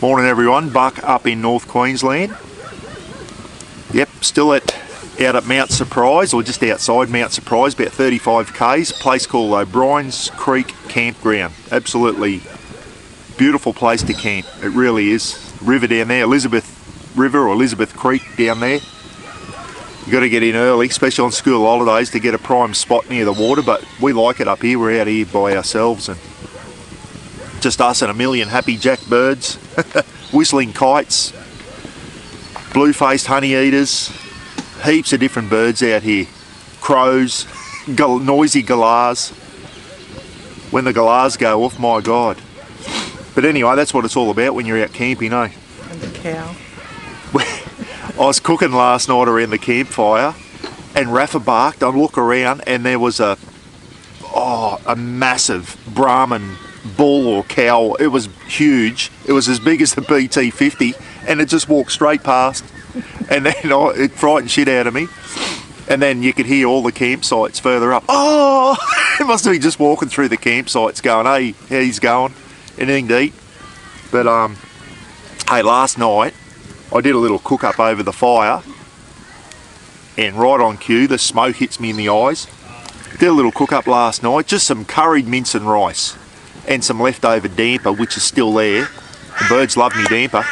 Morning everyone, Buck up in North Queensland. Yep, still out at Mount Surprise, or just outside Mount Surprise, about 35 k's, place called O'Brien's Creek Campground. Absolutely beautiful place to camp, it really is. River down there, Elizabeth River or Elizabeth Creek down there. You've got to get in early, especially on school holidays, to get a prime spot near the water, but we like it up here. We're out here by ourselves and just us and a million happy jackbirds, whistling kites, blue-faced honey eaters, heaps of different birds out here. Crows, noisy galahs. When the galahs go off, my God. But anyway, that's what it's all about when you're out camping, eh? And the cow. I was cooking last night around the campfire and Rafa barked. I look around and there was a massive Brahman bull or cow. It was huge. It was as big as the BT-50 and it just walked straight past. And then it frightened shit out of me. And then you could hear all the campsites further up. Oh, it must have been just walking through the campsites going, hey, how he's going? Anything to eat? But hey, last night I did a little cook up over the fire and right on cue the smoke hits me in the eyes. Did a little cook up last night, just some curried mince and rice and some leftover damper, which is still there. The birds love me damper.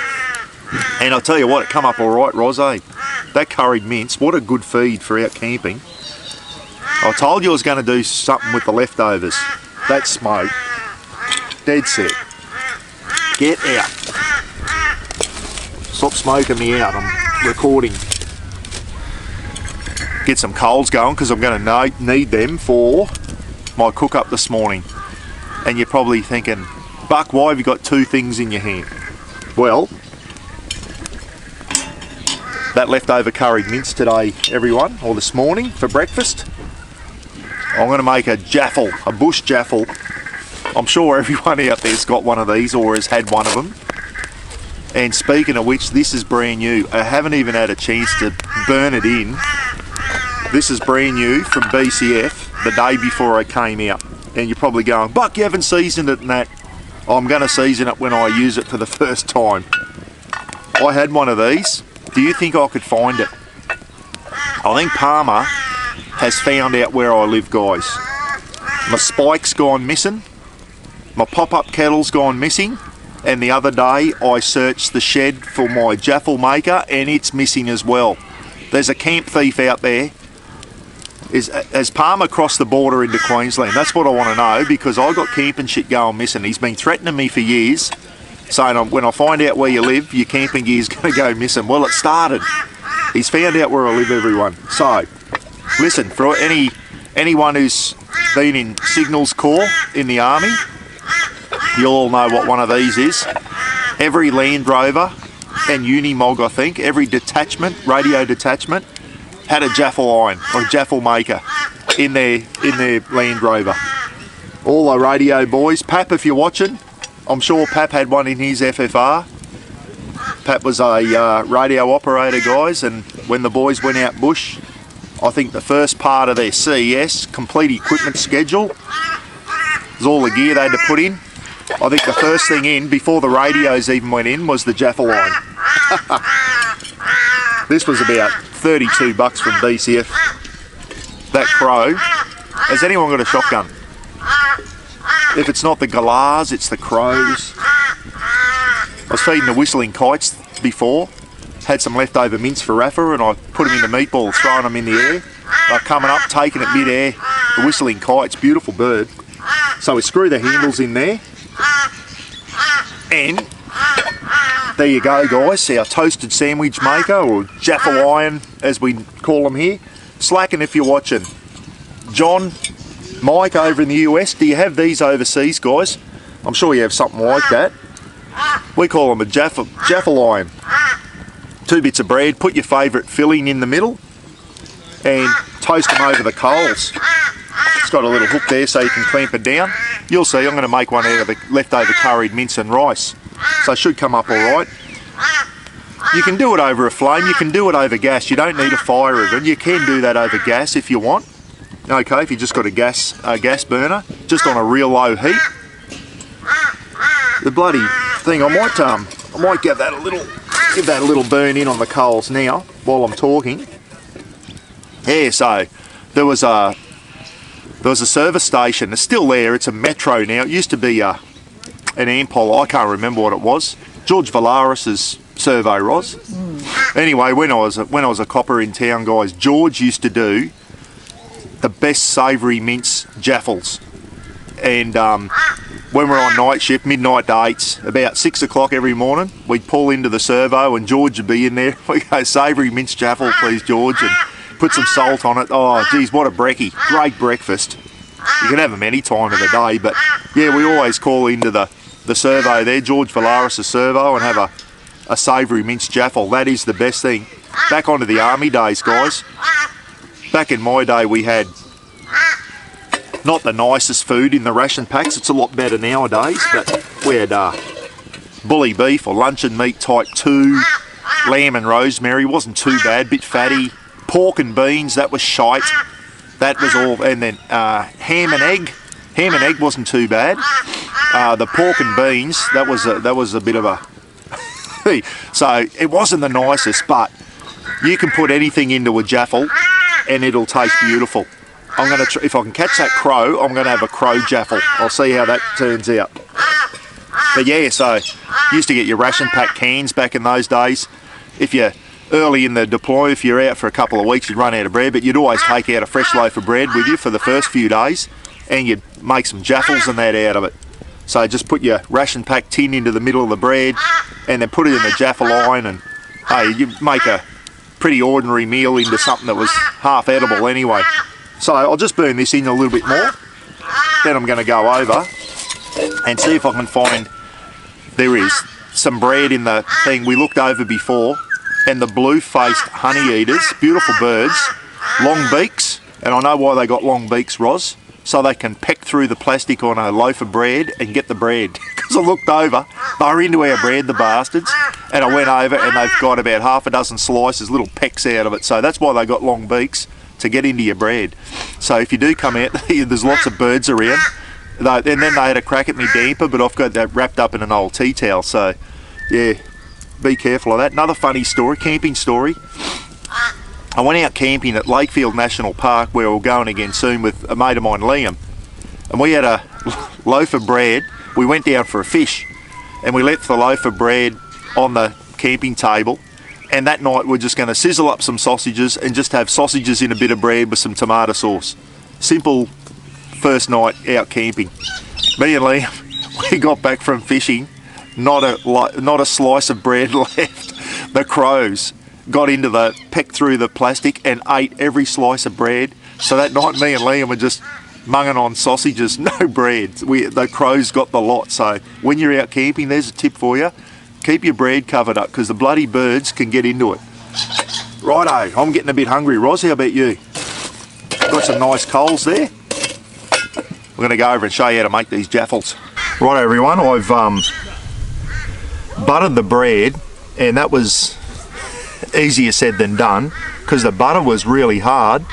And I'll tell you what, it come up all right, Ros, eh? That curried mince, what a good feed for out camping. I told you I was going to do something with the leftovers. That smoke, dead set. Get out. Stop smoking me out, I'm recording. Get some coals going because I'm going to need them for my cook up this morning. And you're probably thinking, Buck, why have you got two things in your hand? Well, that leftover curried mince today, everyone, or this morning for breakfast. I'm going to make a jaffle, a bush jaffle. I'm sure everyone out there's got one of these or has had one of them. And speaking of which, this is brand new. I haven't even had a chance to burn it in. This is brand new from BCF the day before I came out. And you're probably going, Buck, you haven't seasoned it and that. I'm going to season it when I use it for the first time. I had one of these. Do you think I could find it? I think Palmer has found out where I live, guys. My spike's gone missing. My pop-up kettle's gone missing. And the other day I searched the shed for my jaffle maker and it's missing as well. There's a camp thief out there. Has Palmer crossed the border into Queensland? That's what I want to know, because I got camping shit going missing. He's been threatening me for years, saying when I find out where you live, your camping gear's going to go missing. Well, it started. He's found out where I live, everyone. So, listen, for anyone who's been in Signals Corps in the Army, you'll all know what one of these is. Every Land Rover and Unimog, I think, every detachment, radio detachment, had a jaffle iron or a jaffle maker in their Land Rover. All the radio boys. Pap, if you're watching, I'm sure Pap had one in his FFR. Pap was a radio operator, guys, and when the boys went out bush, I think the first part of their CES, complete equipment schedule, was all the gear they had to put in. I think the first thing in, before the radios even went in, was the jaffle iron. This was about $32 from BCF. That crow. Has anyone got a shotgun? If it's not the galahs, it's the crows. I was feeding the whistling kites before. Had some leftover mince for Rafa and I put them into meatballs, throwing them in the air. They're coming up, taking it mid-air. The whistling kites, beautiful bird. So we screw the handles in there. And there you go, guys, our toasted sandwich maker, or jaffle iron as we call them here. Slacking if you're watching. John, Mike over in the US, do you have these overseas, guys? I'm sure you have something like that. We call them a jaffle iron. 2 bits of bread, put your favourite filling in the middle and toast them over the coals. It's got a little hook there so you can clamp it down. You'll see, I'm going to make one out of the leftover curried mince and rice. So it should come up alright. You can do it over a flame, you can do it over gas. You don't need a fire even. You can do that over gas if you want. Okay, if you just got a gas burner, just on a real low heat. The bloody thing, I I might give that a little burn in on the coals now while I'm talking. Yeah, so there was a service station. It's still there. It's a Metro now. It used to be an Ampol. I can't remember what it was. George Valaris's servo, Ros. Anyway, when I was a copper in town, guys, George used to do the best savoury mince jaffles. And when we're on night shift, midnight to 8, about 6 o'clock every morning, we'd pull into the servo and George would be in there. We go, savoury mince jaffle, please, George, and put some salt on it. Oh, geez, what a brekkie. Great breakfast. You can have them any time of the day, but yeah, we always call into the servo there, George Valaris' servo, and have a savoury mince jaffle. That is the best thing. Back onto the army days, guys. Back in my day, we had not the nicest food in the ration packs. It's a lot better nowadays, but we had bully beef or luncheon meat type 2, lamb and rosemary, wasn't too bad, bit fatty. Pork and beans, that was shite. That was all, and then ham and egg. Ham and egg wasn't too bad. The pork and beans, that was a bit of a so it wasn't the nicest, but you can put anything into a jaffle and it'll taste beautiful. I'm gonna if I can catch that crow, I'm gonna have a crow jaffle. I'll see how that turns out. But yeah, so you used to get your ration pack cans back in those days. If you're early in the deploy, if you're out for a couple of weeks, you'd run out of bread, but you'd always take out a fresh loaf of bread with you for the first few days, and you'd make some jaffles and that out of it. So just put your ration pack tin into the middle of the bread and then put it in the jaffle line, and hey, you make a pretty ordinary meal into something that was half edible anyway. So I'll just burn this in a little bit more, then I'm going to go over and see if I can find, there is some bread in the thing we looked over before, and the blue-faced honey eaters, beautiful birds, long beaks, and I know why they got long beaks, Ros, so they can peck through the plastic on a loaf of bread and get the bread. Because I looked over, they were into our bread, the bastards, and I went over and they've got about half a dozen slices, little pecks out of it, so that's why they got long beaks, to get into your bread. So if you do come out, there's lots of birds around, and then they had a crack at me damper, but I've got that wrapped up in an old tea towel, so yeah, be careful of that. Another funny story, camping story. I went out camping at Lakefield National Park, where we're going again soon, with a mate of mine, Liam, and we had a loaf of bread. We went down for a fish and we left the loaf of bread on the camping table, and that night we're just going to sizzle up some sausages and just have sausages in a bit of bread with some tomato sauce. Simple first night out camping. Me and Liam, we got back from fishing, not a slice of bread left. The crows got into pecked through the plastic and ate every slice of bread. So that night me and Liam were just munging on sausages, no bread. The crows got the lot. So when you're out camping, there's a tip for you. Keep your bread covered up, because the bloody birds can get into it. Righto, I'm getting a bit hungry. Ros, how about you? Got some nice coals there. We're going to go over and show you how to make these jaffles. Right, everyone, I've buttered the bread, and that was easier said than done, because the butter was really hard.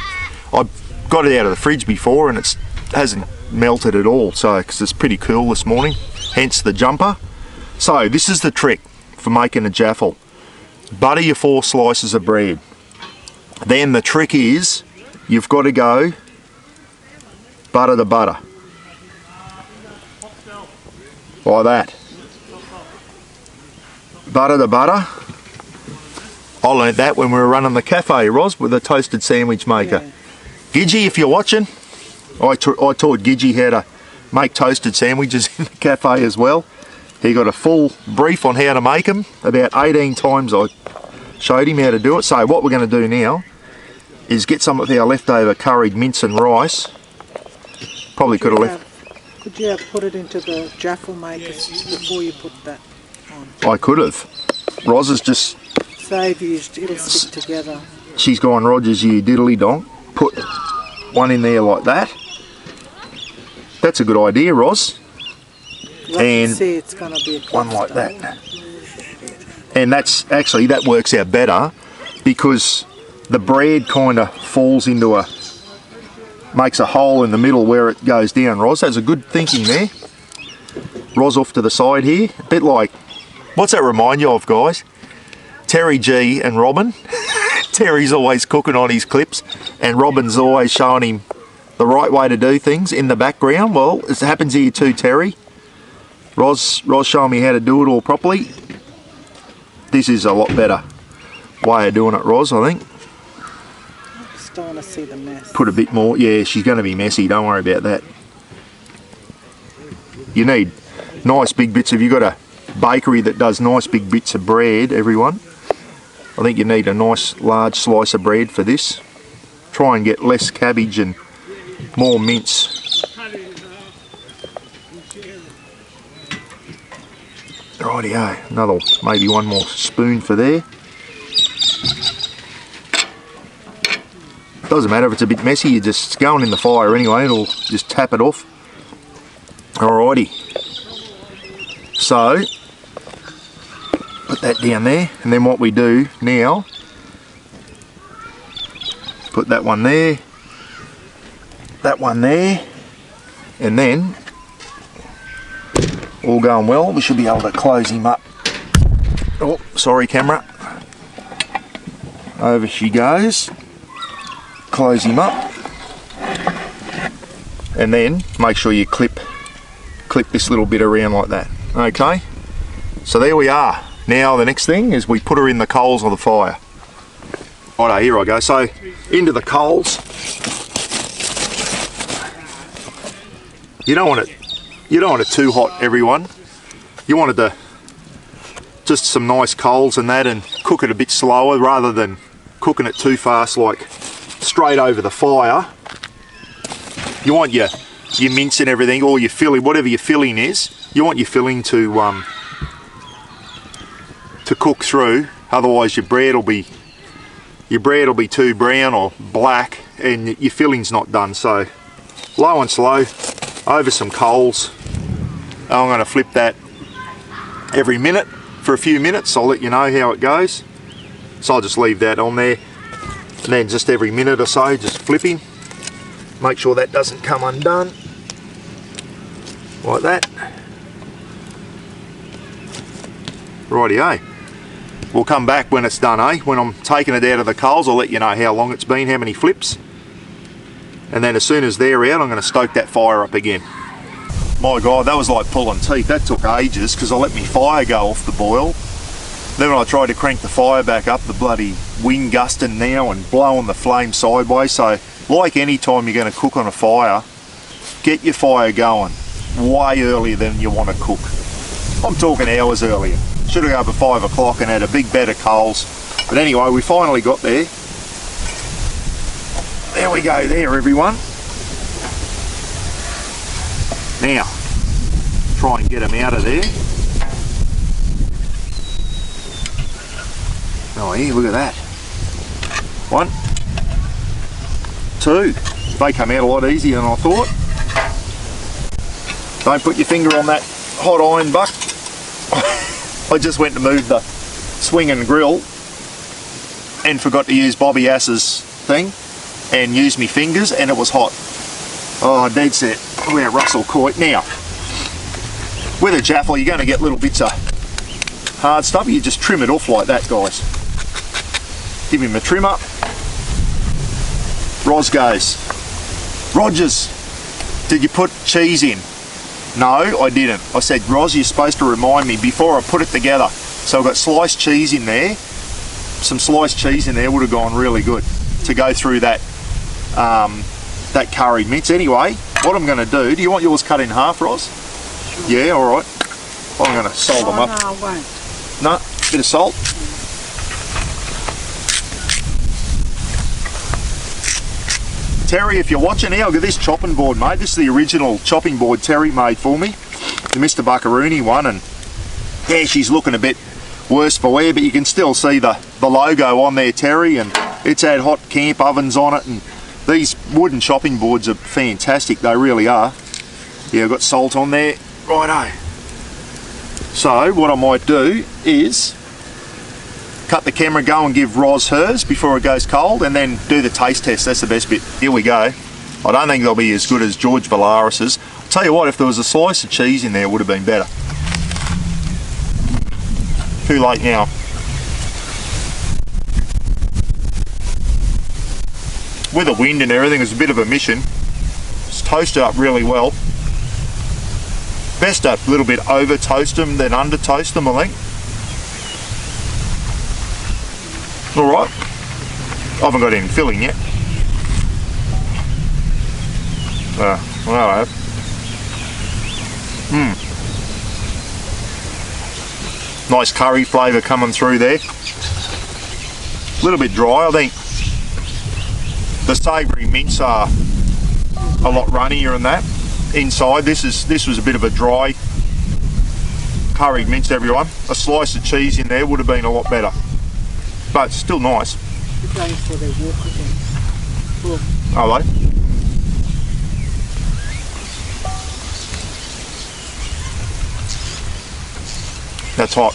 I got it out of the fridge before and it hasn't melted at all, so because it's pretty cool this morning, hence the jumper. So this is the trick for making a jaffle. Butter your 4 slices of bread. Then the trick is you've got to go butter to butter, like that. Butter to butter. I learnt that when we were running the cafe, Ros, with a toasted sandwich maker. Yeah. Gidgey, if you're watching, I taught Gidgey how to make toasted sandwiches in the cafe as well. He got a full brief on how to make them. About 18 times I showed him how to do it. So what we're going to do now is get some of our leftover curried mince and rice. Probably could have left. Could you have put it into the jaffle maker before you put that on? I could have. Ros is just... Save you, it'll stick together. She's gone, Rogers, you diddly donk. Put one in there like that. That's a good idea, Ros. And see, it's gonna be one like that. And that's actually, that works out better, because the bread kind of falls into makes a hole in the middle where it goes down. Ros, that's a good thinking there. Ros off to the side here, a bit like What's that remind you of, guys? Terry G and Robin. Terry's always cooking on his clips, and Robin's always showing him the right way to do things in the background. Well, it happens here too, Terry. Roz showing me how to do it all properly. This is a lot better way of doing it, Roz, I think. I just don't want to see the mess. Put a bit more. Yeah, she's going to be messy. Don't worry about that. You need nice big bits. If you've got a bakery that does nice big bits of bread, everyone, I think you need a nice large slice of bread for this. Try and get less cabbage and more mince. Rightio, another, maybe one more spoon for there. Doesn't matter if it's a bit messy, you just, it's going in the fire anyway, it'll just tap it off. Alrighty. So, put that down there, and then what we do now, put that one there, and then, all going well, we should be able to close him up. Oh, sorry camera. Over she goes. Close him up. And then make sure you clip this little bit around like that. Okay? So there we are. Now the next thing is we put her in the coals of the fire. Righto, here I go. So into the coals. You don't want it too hot, everyone. You want it to just some nice coals and that, and cook it a bit slower rather than cooking it too fast, like straight over the fire. You want your mince and everything, or your filling, whatever your filling is. You want your filling to cook through. Otherwise, your bread will be too brown or black, and your filling's not done. So low and slow over some coals. I'm going to flip that every minute for a few minutes. I'll let you know how it goes. So I'll just leave that on there, and then just every minute or so just flipping. Make sure that doesn't come undone like that. Rightio. We'll come back when it's done, eh? When I'm taking it out of the coals, I'll let you know how long it's been, how many flips. And then as soon as they're out, I'm going to stoke that fire up again. My God, that was like pulling teeth. That took ages because I let my fire go off the boil. Then when I tried to crank the fire back up, the bloody wind gusting now and blowing the flame sideways. So like any time you're going to cook on a fire, get your fire going way earlier than you want to cook. I'm talking hours earlier. Should have gone up at 5 o'clock and had a big bed of coals. But anyway, we finally got there. There we go there, everyone. Now, try and get them out of there. Oh, here, look at that. 1, 2. They come out a lot easier than I thought. Don't put your finger on that hot iron buck. I just went to move the swing and grill and forgot to use Bobby Ass's thing and use my fingers, and it was hot. Oh, dead set. Where Russell Coit. Now, with a jaffle, you're going to get little bits of hard stuff. You just trim it off like that, guys. Give him a trim up. Roz goes, Rogers, did you put cheese in? No, I didn't. I said, Roz, you're supposed to remind me before I put it together. So I've got sliced cheese in there. Some sliced cheese in there would have gone really good to go through that that curried mince. Anyway, what I'm going to do you want yours cut in half, Roz? Sure. Yeah, all right. I'm going to salt them up. No, I won't. No, bit of salt. Terry, if you're watching here, look at this chopping board, mate. This is the original chopping board Terry made for me, the Mr. Buckaroony one, and yeah, she's looking a bit worse for wear, but you can still see the logo on there, Terry, and it's had hot camp ovens on it, and these wooden chopping boards are fantastic, they really are. Yeah, I've got salt on there. Righto. So what I might do is cut the camera, go and give Roz hers before it goes cold, and then do the taste test. That's the best bit. Here we go. I don't think they'll be as good as George Valaris's. I'll tell you what, if there was a slice of cheese in there, it would have been better. Too late now. With the wind and everything, it's a bit of a mission. It's toasted up really well. Best a little bit over toast them than under toast them, I think. Alright. I haven't got any filling yet. Well, I have. Nice curry flavour coming through there. A little bit dry, I think. The savoury mince are a lot runnier than that. Inside, this was a bit of a dry curried mince, everyone. A slice of cheese in there would have been a lot better, but still nice. They're going for their walk again. Look. Are they? That's hot.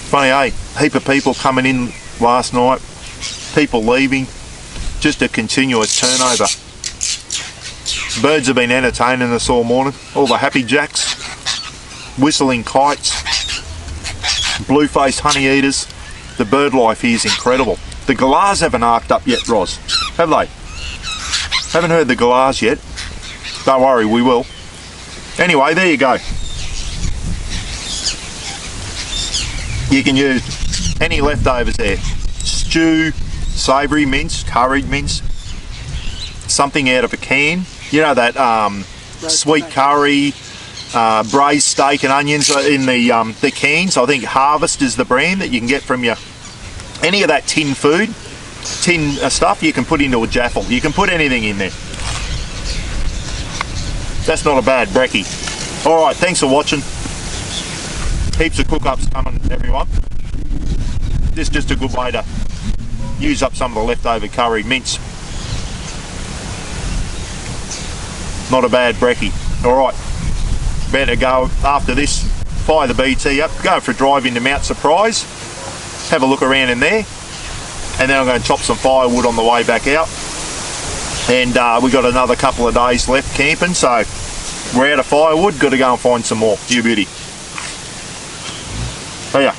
Funny, eh? Heap of people coming in last night, people leaving, just a continuous turnover. Birds have been entertaining us all morning. All the happy jacks, whistling kites, blue-faced honey eaters. The bird life here is incredible. The galahs haven't arced up yet, Roz, have they? Haven't heard the galahs yet. Don't worry, we will. Anyway, there you go. You can use any leftovers there. Stew, savoury mince, curried mince, something out of a can. You know that sweet curry, braised steak and onions in the cans. I think Harvest is the brand that you can get from your any of that tin food, tin stuff. You can put into a jaffle. You can put anything in there. That's not a bad brekkie. All right, thanks for watching. Heaps of cook-ups coming, everyone. This is just a good way to use up some of the leftover curry mince. Not a bad brekkie. All right, better go after this. Fire the BT up, go for a drive into Mount Surprise, have a look around in there, and then I'm going to chop some firewood on the way back out. And we've got another couple of days left camping, so we're out of firewood, got to go and find some more. You beauty. See ya.